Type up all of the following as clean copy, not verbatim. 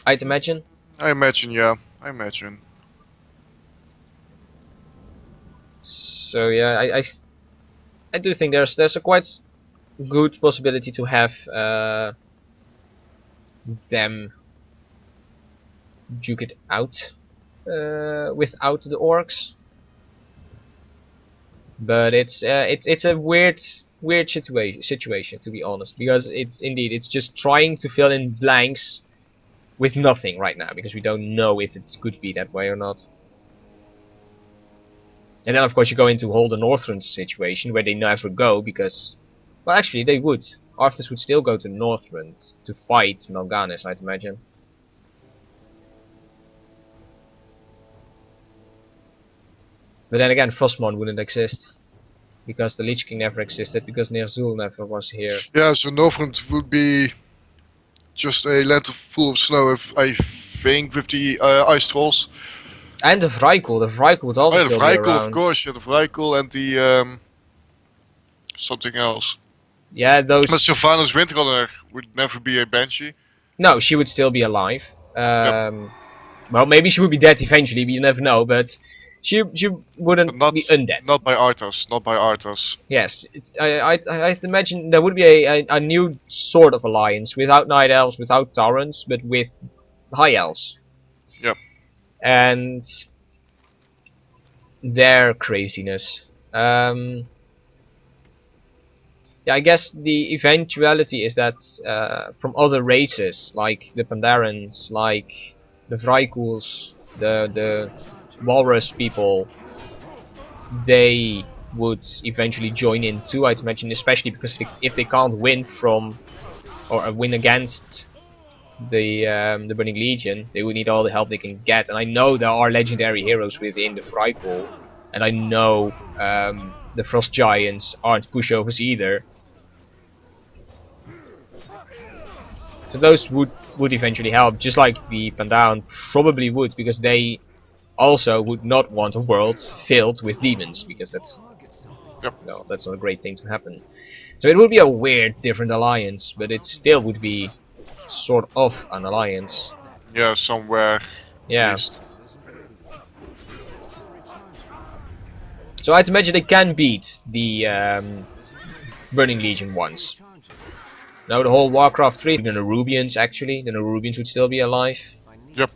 I'd imagine. I imagine, yeah. I imagine. So yeah, I do think there's a quite good possibility to have them duke it out without the orcs. But it's a weird situation to be honest, because it's just trying to fill in blanks with nothing right now, because we don't know if it could be that way or not. And then of course you go into whole the Northrend situation where they never go, because well actually they would. Arthas would still go to Northrend to fight Mal'Ganis, I'd imagine. But then again, Frostmourne wouldn't exist, because the Lich King never existed, because Ner'zhul never was here. Yeah, so Northrend would be just a land full of snow, if I think, with the ice trolls. And the Vrykul would Oh also yeah, the still be Vrykul, of around. course. Yeah, the Vrykul and the something else. Yeah, But those. Sylvanas Windrunner would never be a banshee. No, she would still be alive. Yep, Well, maybe she would be dead eventually, but you never know. But she but wouldn't be not undead. not by Arthas, not by Arthas. Yes, I imagine there would be a new sort of alliance without Night Elves, without Taurens, but with High Elves Yep. and their craziness. Yeah, I guess the eventuality is that from other races, like the Pandarans, like the Vrykuls, the Walrus people, they would eventually join in too, I'd imagine, especially because if they can't win from or win against the Burning Legion, they would need all the help they can get. And I know there are legendary heroes within the Vrykul, and I know the Frost Giants aren't pushovers either. So those would eventually help, just like the Pandaran probably would, because they also would not want a world filled with demons, because Yep. no, that's not a great thing to happen. So it would be a weird, different alliance, but it still would be sort of an alliance. Yeah, somewhere at Yeah. least. So I'd imagine they can beat the Burning Legion once. Now the whole Warcraft 3, the Nerubians actually, the Nerubians would still be alive. Yep.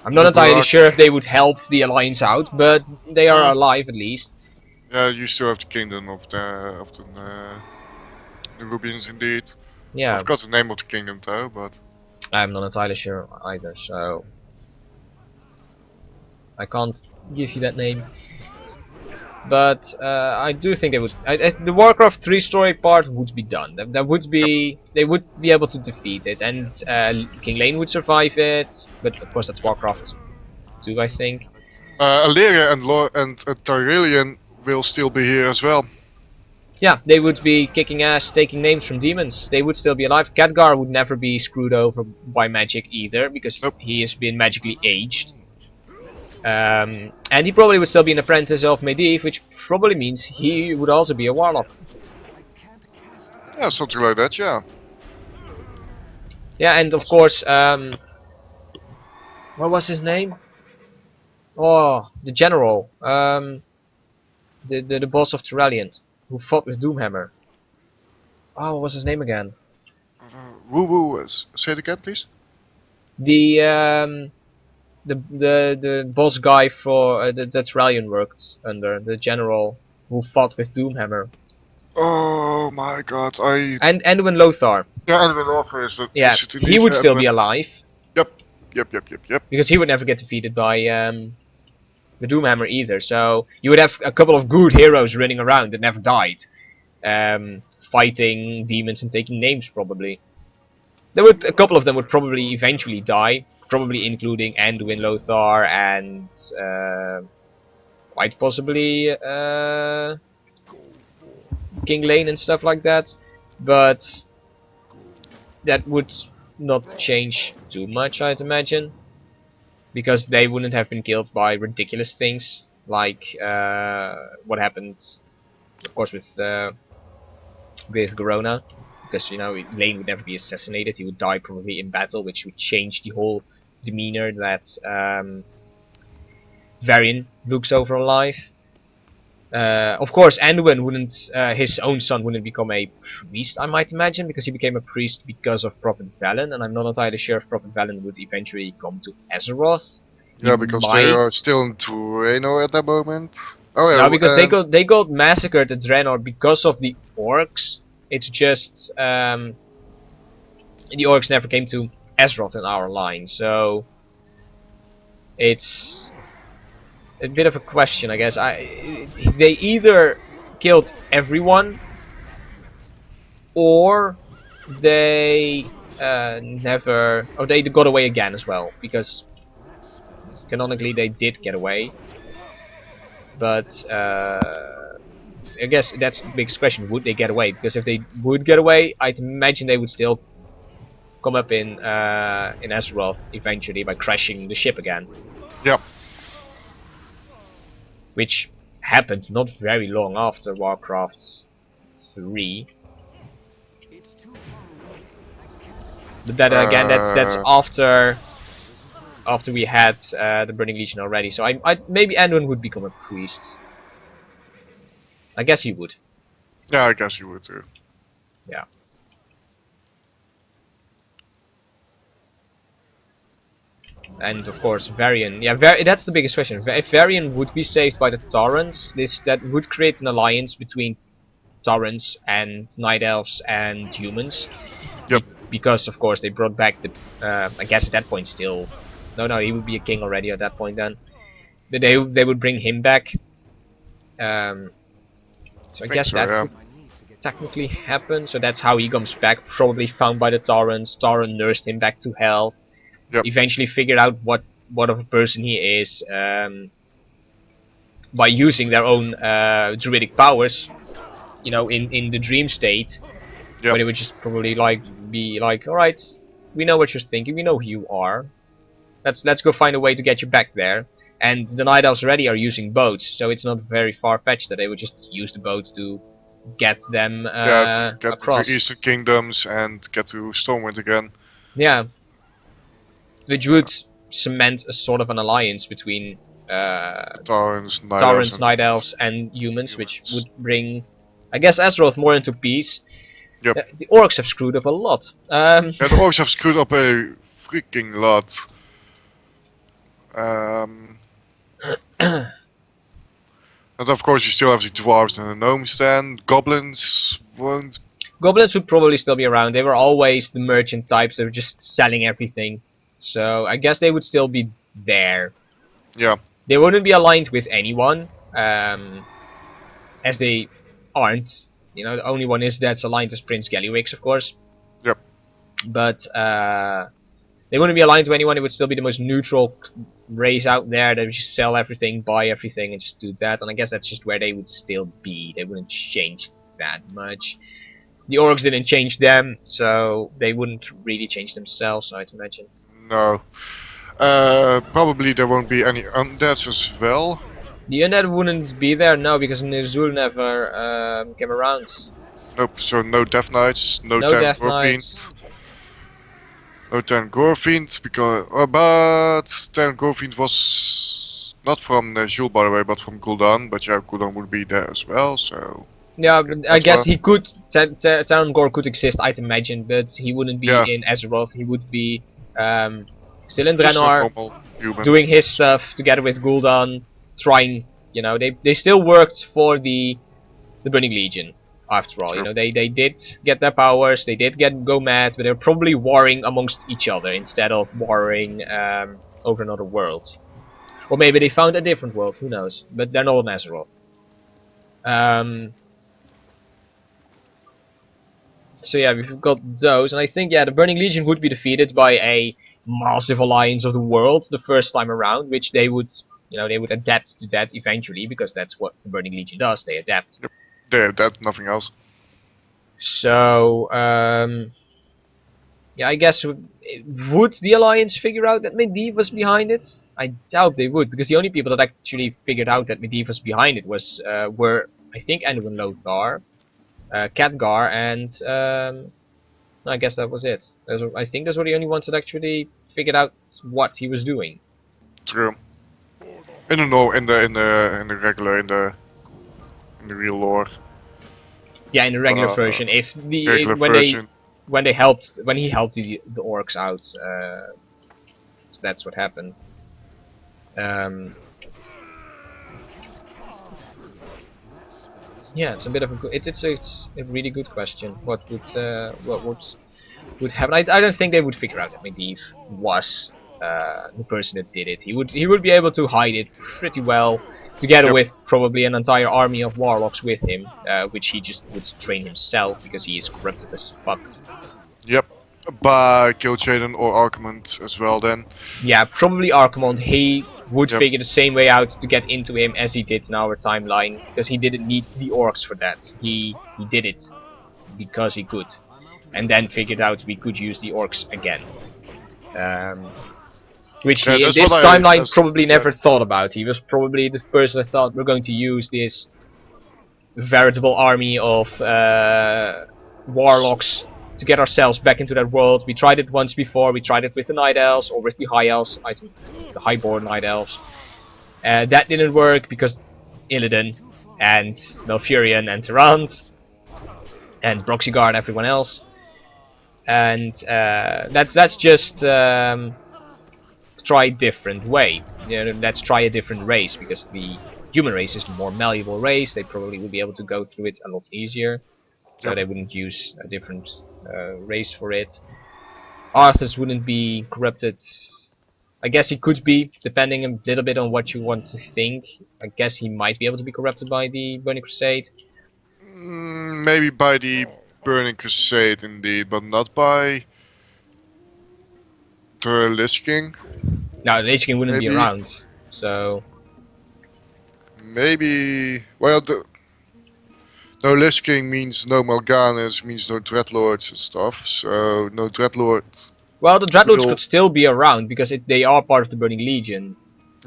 I'm not entirely Uberak. sure if they would help the alliance out, but they are alive at least. Yeah, you still have the kingdom of the Rubians indeed. I Yeah, forgot the name of the kingdom though, but I'm not entirely sure either, so I can't give you that name. But I do think they would. The Warcraft 3 story part would be done. That would yep. be. They would be able to defeat it, and King Lane would survive it. But of course, that's Warcraft 2, I think. Alleria and Tyrellian will still be here as well. Yeah, they would be kicking ass, taking names from demons. They would still be alive. Khadgar would never be screwed over by magic either, because Nope. he has been magically aged. And he probably would still be an apprentice of Medivh, which probably means he would also be a warlock. Yeah, something like that. Yeah. Yeah, and of course, what was his name? Oh, the general, the boss of Tyrellian, who fought with Doomhammer. Oh, what was his name again? Woo woo. Say it again, please. The the boss guy for that Tyrellian worked under, the general who fought with Doomhammer. Oh my God! I And Edwin Lothar. yeah, Edwin Lawfer is it? Yeah, Is it he indeed would still be Edwin? alive, Yep. Yep. Yep. Yep. Yep. because he would never get defeated by the Doomhammer either. So you would have a couple of good heroes running around that never died, fighting demons and taking names probably. A couple of them would probably eventually die, probably including Anduin Lothar and quite possibly King Lane and stuff like that. But that would not change too much, I'd imagine, because they wouldn't have been killed by ridiculous things like what happened, of course, with Garona. because Lane would never be assassinated. He would die probably in battle, which would change the whole demeanor that Varian looks over on life. Of course, Anduin wouldn't, his own son wouldn't become a priest, I might imagine, because he became a priest because of Prophet Valen, and I'm not entirely sure if Prophet Valen would eventually come to Azeroth. He Yeah, because they might. are still in Draenor at that moment. Oh No, yeah, because they got massacred at Draenor because of the orcs. It's just the orcs never came to Azeroth in our line, so it's a bit of a question, I guess. They either killed everyone, or they never. Oh, they got away again as well, because canonically they did get away. But I guess that's the biggest question: would they get away? Because if they would get away, I'd imagine they would still come up in Azeroth eventually by crashing the ship again. Yep. Which happened not very long after Warcraft 3. But then again, that's after we had the Burning Legion already. So I maybe Anduin would become a priest. I guess he would. Yeah, I guess you would too. Yeah. And of course, Varian. Yeah, that's the biggest question. If Varian would be saved by the Taurens, that would create an alliance between Taurens and Night Elves and humans. Yep. Because of course they brought back the. I guess at that point still. No, he would be a king already at that point then. But they would bring him back. So I guess that could technically happen. So that's how he comes back. Probably found by the Taurens. Tauren nursed him back to health. Yep. Eventually figured out what of a person he is by using their own druidic powers. In the dream state, Yep. where they would just probably be like, all right, we know what you're thinking, we know who you are. Let's go find a way to get you back there. And the Night Elves already are using boats, so it's not very far-fetched that they would just use the boats to get them to get across. to the Eastern Kingdoms and get to Stormwind again. Yeah. Which would cement a sort of an alliance between Taurens, Night Elves, and humans, which would bring, I guess, Azeroth more into peace. Yep. The orcs have screwed up a lot. Yeah, the orcs have screwed up a freaking lot. And of course you still have the dwarves and the gnomes then. Goblins won't... Goblins would probably still be around. They were always the merchant types that were just selling everything. So I guess they would still be there. Yeah. They wouldn't be aligned with anyone, as they aren't. The only one that's aligned is Prince Gallywix, of course. Yep. But they wouldn't be aligned to anyone. It would still be the most neutral race out there. They would just sell everything, buy everything, and just do that. And I guess that's just where they would still be. They wouldn't change that much. The orcs didn't change them, so they wouldn't really change themselves, I'd imagine. No. Probably there won't be any undeads as well. The undead wouldn't be there, no, because Ner'zhul never came around. Nope, so no Death Knights, no Death Gorfiend. Knights. No Gorfiend, because... but Gorfiend was not from Ner'zhul, by the way, but from Gul'dan. But yeah, Gul'dan would be there as well, so... Yeah, I guess he could... Gore could exist, I'd imagine, but he wouldn't be in Azeroth. He would be still in Draenor, doing his stuff together with Gul'dan, trying... they still worked for the Burning Legion, after all. Sure. They did get their powers, they did go mad, but they were probably warring amongst each other instead of warring over another world. Or maybe they found a different world, who knows. But they're not on Azeroth. So yeah, we've got those, and I think the Burning Legion would be defeated by a massive alliance of the world the first time around, which they would, they would adapt to that eventually, because that's what the Burning Legion does, they adapt. Yep. They adapt, nothing else. So, I guess, would the alliance figure out that Medivh was behind it? I doubt they would, because the only people that actually figured out that Medivh was behind it were, I think, Anduin Lothar, Khadgar, and I guess that was it. I think those were the only ones that actually figured out what he was doing. True. In the no, in the regular in the real lore, Yeah, in the regular uh, version, if the regular version. when he helped the orcs out, that's what happened. Um, yeah, it's a bit of a good. It's a really good question. What would happen? I don't think they would figure out that Medivh was the person that did it. He would be able to hide it pretty well, together Yep. with probably an entire army of warlocks with him, which he just would train himself because he is corrupted as fuck. Yep. By Kil'jaeden or Archimond as well. Then. Yeah, probably Archimond. He would Yep. figure the same way out to get into him as he did in our timeline, because he didn't need the orcs for that. He did it because he could, and then figured out we could use the orcs again. Which Yeah, he in that's what this I. timeline That's, probably yeah. never thought about. He was probably the person that thought we're going to use this veritable army of warlocks to get ourselves back into that world. We tried it once before. We tried it with the Night Elves or with the High Elves, the Highborn Night Elves. That didn't work because Illidan and Malfurion and Tyrant and Broxigard and everyone else. And that's just try a different way. Let's try a different race, because the human race is the more malleable race. They probably would be able to go through it a lot easier, so Yep. they wouldn't use a different race for it. Arthas wouldn't be corrupted. I guess he could be, depending a little bit on what you want to think. I guess he might be able to be corrupted by the Burning Crusade. Maybe by the Burning Crusade, indeed, but not by the Lich King. Now, the Lich King wouldn't be Maybe. around, so Maybe. Well, no Lich King means no Mal'Ganis, means no Dreadlords and stuff. So no Dreadlord. well, the Dreadlords Will. could still be around because they are part of the Burning Legion.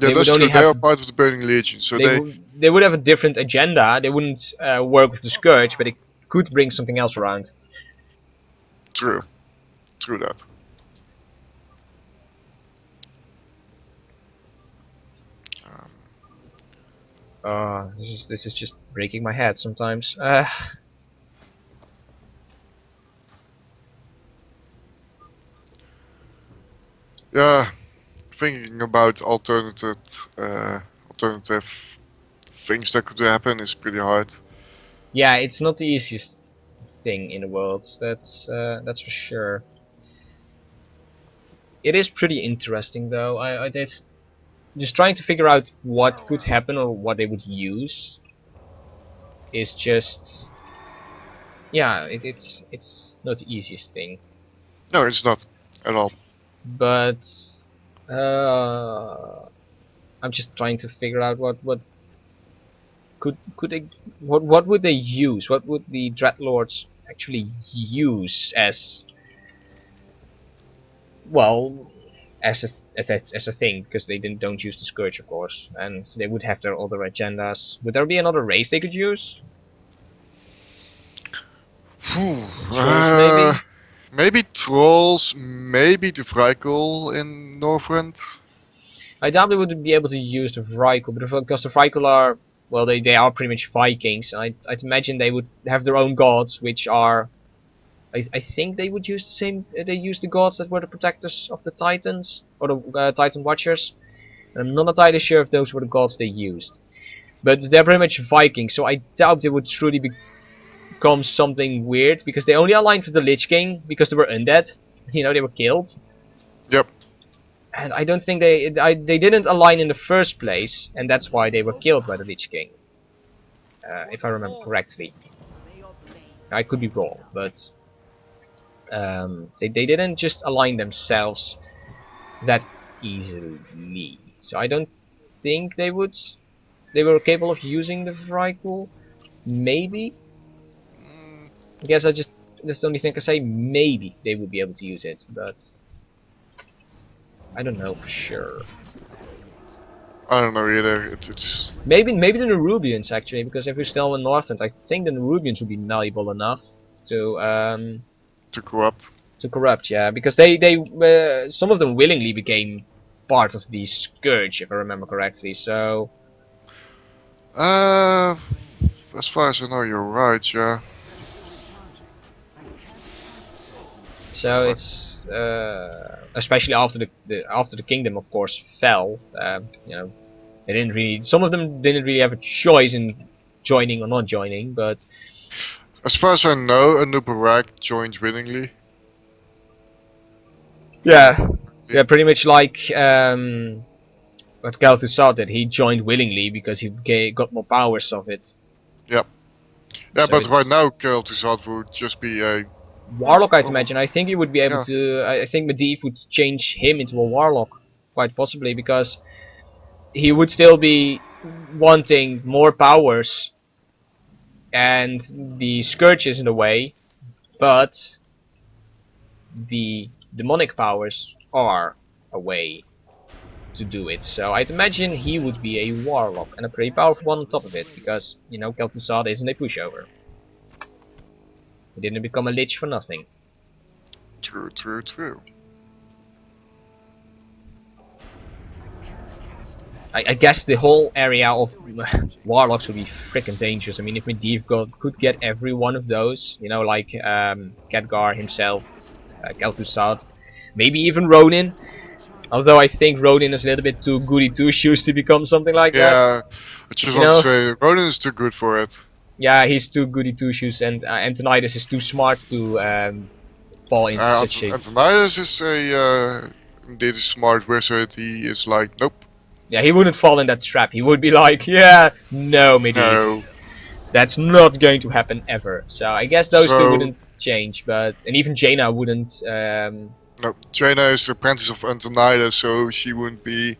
Yeah, They would that's only true. They have are part of the Burning Legion, so they would have a different agenda. They wouldn't work with the Scourge, but they could bring something else around. true. True that. This is just breaking my head sometimes. Yeah, thinking about alternative things that could happen is pretty hard. Yeah, it's not the easiest thing in the world. That's for sure. It is pretty interesting though. I did just trying to figure out what could happen or what they would use is just, yeah, it's not the easiest thing, No, it's not at all. but uh, I'm just trying to figure out what could they what would they use? What would the Dreadlords actually use as, well, as a thing, because they don't use the Scourge, of course, and they would have their other agendas. Would there be another race they could use? Phew, Trolls, maybe? maybe trolls, maybe the Vrykul in Northrend. I doubt they would be able to use the Vrykul, because the Vrykul are, well, they are pretty much Vikings. I'd imagine they would have their own gods, which are, I think they would use the same. They use the gods that were the protectors of the Titans, or the Titan Watchers. And I'm not entirely sure if those were the gods they used, but they're pretty much Vikings. So I doubt they would truly become something weird, because they only aligned with the Lich King because they were undead. They were killed. Yep. And I don't think they didn't align in the first place, and that's why they were killed by the Lich King, if I remember correctly. I could be wrong, but they didn't just align themselves that easily. So I don't think they were capable of using the Vrykul. Maybe. I guess that's the only thing I can say. Maybe they would be able to use it, but I don't know for sure. I don't know either. It's Maybe the Nerubians, actually, because if we're still in Northland, I think the Nerubians would be malleable enough to To corrupt. To corrupt, yeah, because some of them willingly became part of the Scourge, if I remember correctly. So Uh, as far as I know, you're right. Yeah. But it's especially after after the kingdom, of course, fell. You know, they didn't really. Some of them didn't really have a choice in joining or not joining, but as far as I know, Anubarak joined willingly. If I yeah, remember yeah, correctly. pretty much like what Galthusar did. He joined willingly because he got more powers of it. Yep. Yeah, So but right it's now, Kel'Thuzad would just be a Warlock, I'd normal. imagine. I think he would be able Yeah. to. I think Medivh would change him into a Warlock, quite possibly, because he would still be wanting more powers, and the Scourge is in the way, but the demonic powers are a way to do it. So I'd imagine he would be a Warlock, and a pretty powerful one on top of it, because, you know, Kel'Thuzad isn't a pushover. He didn't become a Lich for nothing. True, true, true. I guess the whole area of Warlocks would be freaking dangerous. I mean, if Medivh could get every one of those, you know, like Khadgar himself, Kel'Thuzad, maybe even Ronin. Although I think Ronin is a little bit too goody two shoes to become something like that. Yeah, I just You want to know, say Ronin is too good for it. yeah, he's too goody two shoes, and Antonidas is too smart to fall into such a. Antonidas is indeed a smart wizard. He is like, nope, Yeah, he wouldn't fall in that trap. He would be like, yeah, no, Medivh. no. That's not going to happen ever. So I guess those two So, wouldn't change, but and even Jaina wouldn't. no, Jaina is the apprentice of Antonidas, so she wouldn't be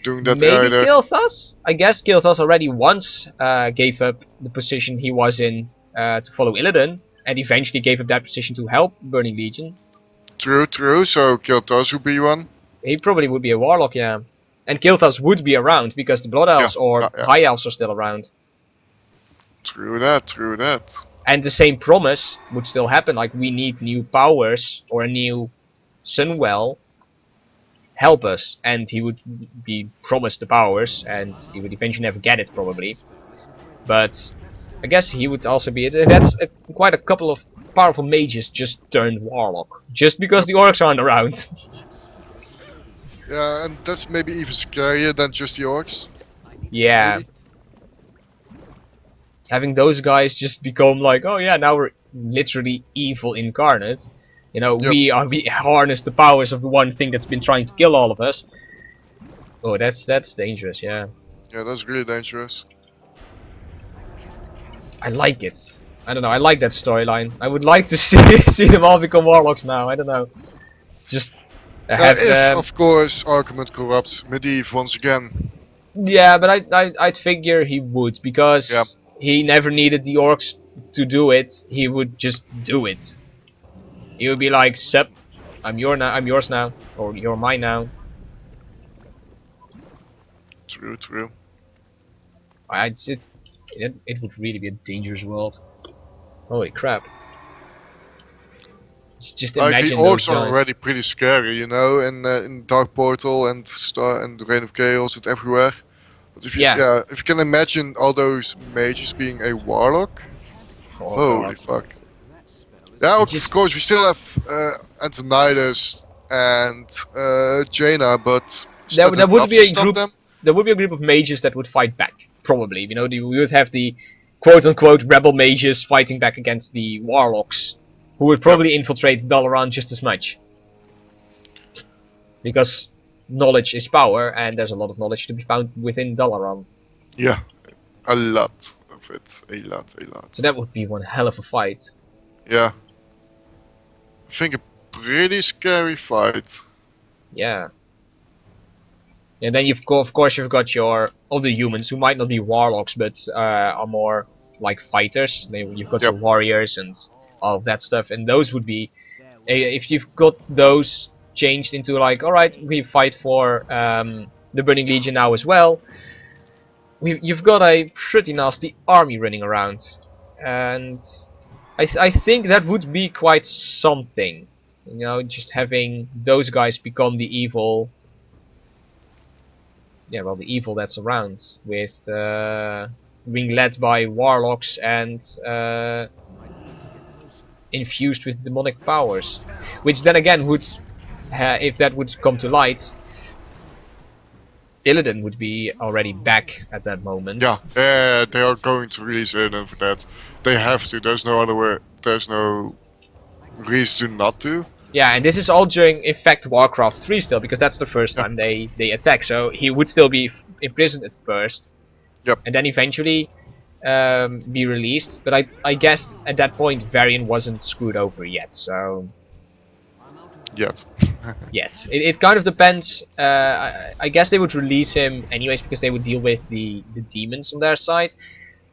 doing that Maybe either. Gilthas. I guess Gilthas already once gave up the position he was in to follow Illidan, and eventually gave up that position to help Burning Legion. True, true. So Kiltos would be one. He probably would be a warlock, yeah. And Gilthas would be around because the Blood Yeah, Elves or yeah, yeah. High Elves are still around. True that, true that. And the same promise would still happen, like we need new powers or a new Sunwell, help us, and he would be promised the powers, and he would eventually never get it probably. But I guess he would also be it. That's quite a couple of powerful mages just turned warlock, just because Yep. the orcs aren't around. Yeah, and that's maybe even scarier than just the orcs. Yeah, Maybe. having those guys just become like, oh yeah, now we're literally evil incarnate. You know, Yep. we harness the powers of the one thing that's been trying to kill all of us. Oh, that's dangerous. Yeah, Yeah, that's really dangerous. I like it. I don't know. I like that storyline. I would like to see see them all become warlocks now. I don't know. Just have If, them. of course, argument corrupts Medivh once again. Yeah, but I'd figure he would because Yeah. he never needed the orcs to do it. He would just do it. He would be like, "Sup, I'm yours now, or you're mine now." True, true. It would really be a dangerous world. Holy crap! Just Like the imagine those orcs are guys. already pretty scary, you know, in Dark Portal and Star and Reign of Chaos and everywhere. But if you Yeah. if you can imagine all those mages being a warlock, Oh holy god. fuck. Yeah, of Just course we still have Antonidas and Jaina, but is that there would enough be to a stop group. them? There would be a group of mages that would fight back. Probably, you know, we would have the quote-unquote rebel mages fighting back against the warlocks, who would Yep. probably infiltrate Dalaran just as much. Because knowledge is power, and there's a lot of knowledge to be found within Dalaran. Yeah, a lot of it, a lot, a So lot. that would be one hell of a fight. Yeah, I think a pretty scary fight. Yeah. And then of course you've got your other humans who might not be warlocks, but are more like fighters. You've got your Yep. warriors and all of that stuff, and those would be if you've got those changed into like, all right, we fight for the Burning Legion now as well. You've got a pretty nasty army running around, and I think that would be quite something. You know, just having those guys become the evil. Yeah, well, the evil that's around, with being led by warlocks and infused with demonic powers, which then again would, if that would come to light, Illidan would be already back at that Yeah, moment. they are going to release Erden for that. They have to. There's no other way. There's no reason not to. Yeah, and this is all during, in fact, Warcraft 3 still, because that's the first Yeah. time they attack. So he would still be imprisoned at first, Yep. and then eventually be released. But I guess at that point Varian wasn't screwed over yet. So Yet. yet it kind of depends. I guess they would release him anyways because they would deal with the demons on their side.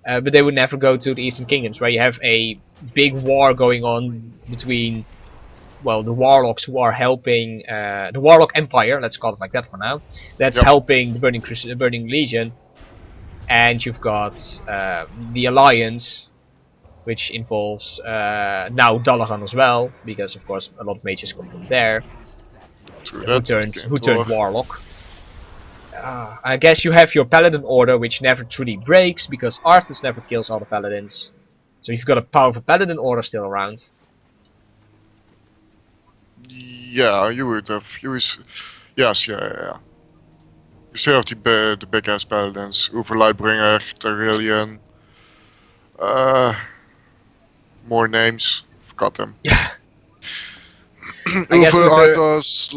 But they would never go to the Eastern Kingdoms, where you have a big war going on between, well, the warlocks who are helping the Warlock Empire, let's call it like that for now, that's Yep. helping the Burning Legion, and you've got the Alliance, which involves now Dalaran as well, because of course a lot of mages come from there, True who that. turned Warlock. I guess you have your Paladin Order, which never truly breaks, because Arthas never kills all the Paladins. So you've got a powerful Paladin Order still around. Yeah, you would have. Yes, yeah. You still have the big ass paladins. Uber Lightbringer, Tyrillian. More names. Forgot them. Yeah. I guess Uber, with the, Arthas,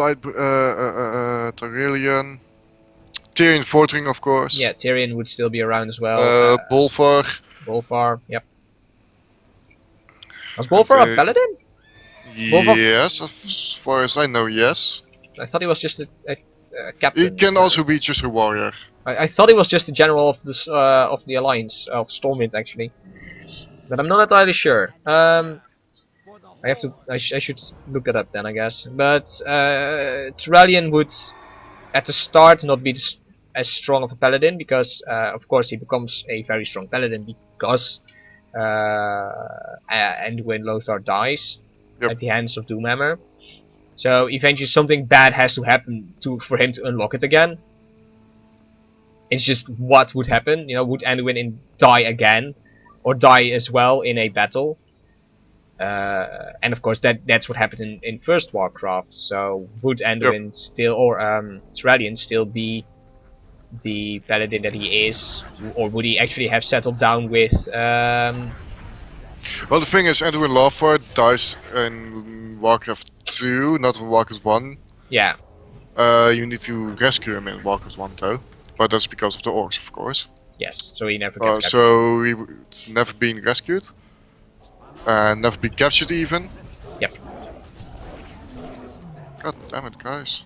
Tyrillian. Tyrion Fortring, of course. yeah, Tyrion would still be around as well. Bolvar. Bolvar, yep. Was And, Bolvar a Paladin? Bolvar, yes, as far as I know, yes. I thought he was just a He captain. can also be just a warrior. I thought he was just the general of the Alliance of Stormwind actually, but I'm not entirely sure. I have to. I should look that up then, I guess. But Tyrellian would, at the start, not be as strong of a paladin because, of course, he becomes a very strong paladin because Anduin Lothar dies Yep. at the hands of Doomhammer. So eventually, something bad has to happen for him to unlock it again. It's just what would happen. You know, would Anduin die again, or die as well in a battle? And of course, that's what happened in First Warcraft. So would Anduin still, or Tyrellian still be the paladin that he is, or would he actually have settled down with? Well, the thing is, Anduin Lothar dies in Warcraft 2, not in Warcraft 1. Yeah, You need to rescue him in Warcraft 1 though. But that's because of the orcs, of course. yes. So he never gets captured. So he's never been rescued. And never been captured even. Yep. God damn it, guys.